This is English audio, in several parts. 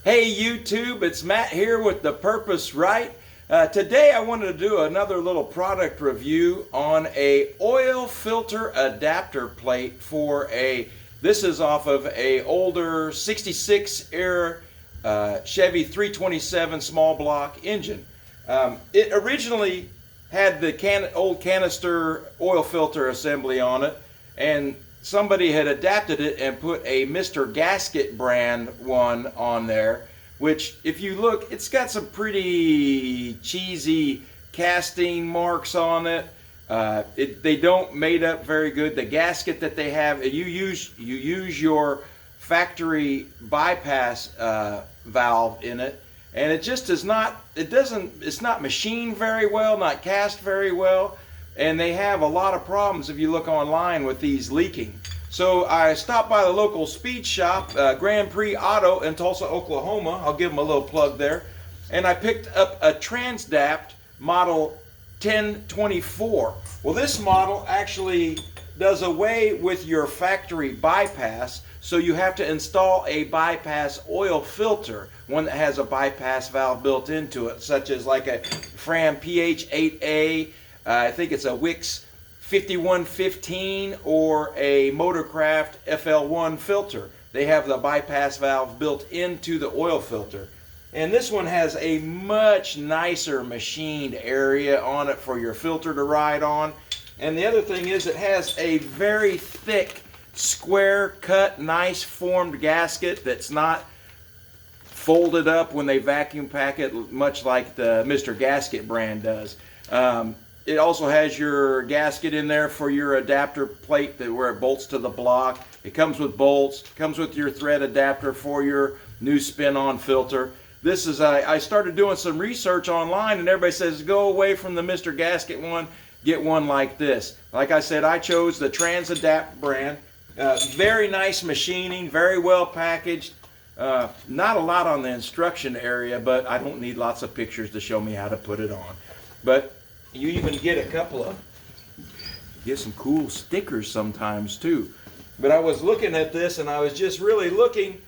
Hey YouTube, it's Matt here with The Purpose Right. Today I wanted to do another little product review on a oil filter adapter plate for this is off of a older 66 era Chevy 327 small block engine. It originally had the old canister oil filter assembly on it, and somebody had adapted it and put a Mr. Gasket brand one on there, which if you look, it's got some pretty cheesy casting marks on it. They don't made up very good. The gasket that they have, you use your factory bypass valve in it, and it just is not, it's not machined very well, not cast very well. And they have a lot of problems if you look online with these leaking. So I stopped by the local speed shop, Grand Prix Auto in Tulsa, Oklahoma. I'll give them a little plug there. And I picked up a Trans Dapt model 1024. Well, this model actually does away with your factory bypass, so you have to install a bypass oil filter, one that has a bypass valve built into it, such as like a Fram PH8A, I think it's a Wix 5115 or a Motorcraft FL1 filter. They have the bypass valve built into the oil filter. And this one has a much nicer machined area on it for your filter to ride on. And the other thing is it has a very thick, square cut, nice formed gasket that's not folded up when they vacuum pack it, much like the Mr. Gasket brand does. It also has your gasket in there for your adapter plate where it bolts to the block. It comes with bolts, comes with your thread adapter for your new spin-on filter. This is, I started doing some research online, and everybody says go away from the Mr. Gasket one, get one like this. Like I said, I chose the Trans Dapt brand. Very nice machining, very well packaged. Not a lot on the instruction area, but I don't need lots of pictures to show me how to put it on. But you even get some cool stickers sometimes too. But I was looking at this, and I was just really looking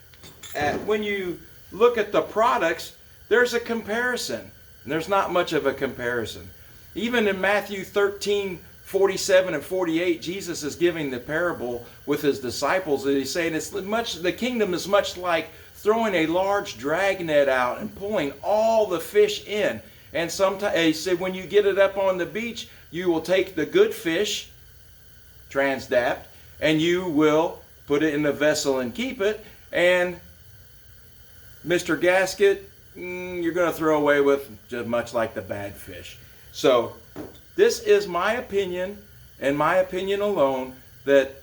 at, when you look at the products, there's a comparison. And there's not much of a comparison. Even in Matthew 13:47 and 48, Jesus is giving the parable with his disciples, and he's saying the kingdom is much like throwing a large dragnet out and pulling all the fish in. And sometimes, he said, when you get it up on the beach, you will take the good fish, Trans Dapt, and you will put it in a vessel and keep it. And Mr. Gasket, you're going to throw away with just much like the bad fish. So this is my opinion, and my opinion alone, that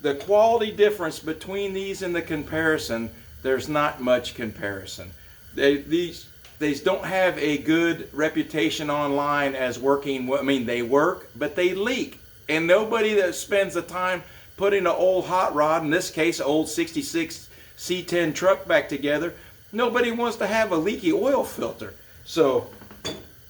the quality difference between these and the comparison, there's not much comparison. They don't have a good reputation online as working. I mean, they work, but they leak. And nobody that spends the time putting an old hot rod, in this case, old 66 C10 truck back together, nobody wants to have a leaky oil filter. So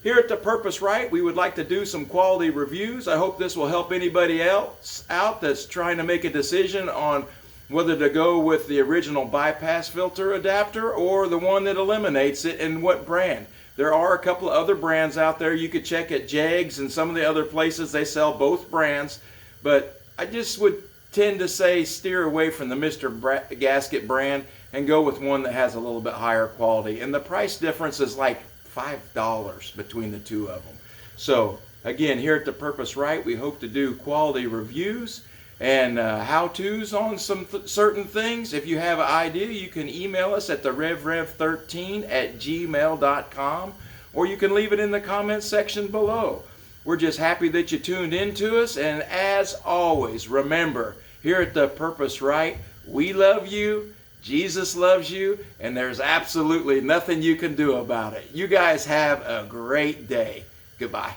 here at The Purpose Right, we would like to do some quality reviews. I hope this will help anybody else out that's trying to make a decision on whether to go with the original bypass filter adapter or the one that eliminates it, and what brand. There are a couple of other brands out there. You could check at Jegs and some of the other places. They sell both brands, but I just would tend to say steer away from the Mr. Gasket brand and go with one that has a little bit higher quality. And the price difference is like $5 between the two of them. So again, here at The Purpose Right, we hope to do quality reviews and how-tos on some certain things. If you have an idea, you can email us at therevrev13@gmail.com, or you can leave it in the comments section below. We're just happy that you tuned in to us, and as always, remember, here at The Purpose Right, we love you, Jesus loves you, and there's absolutely nothing you can do about it. You guys have a great day. Goodbye.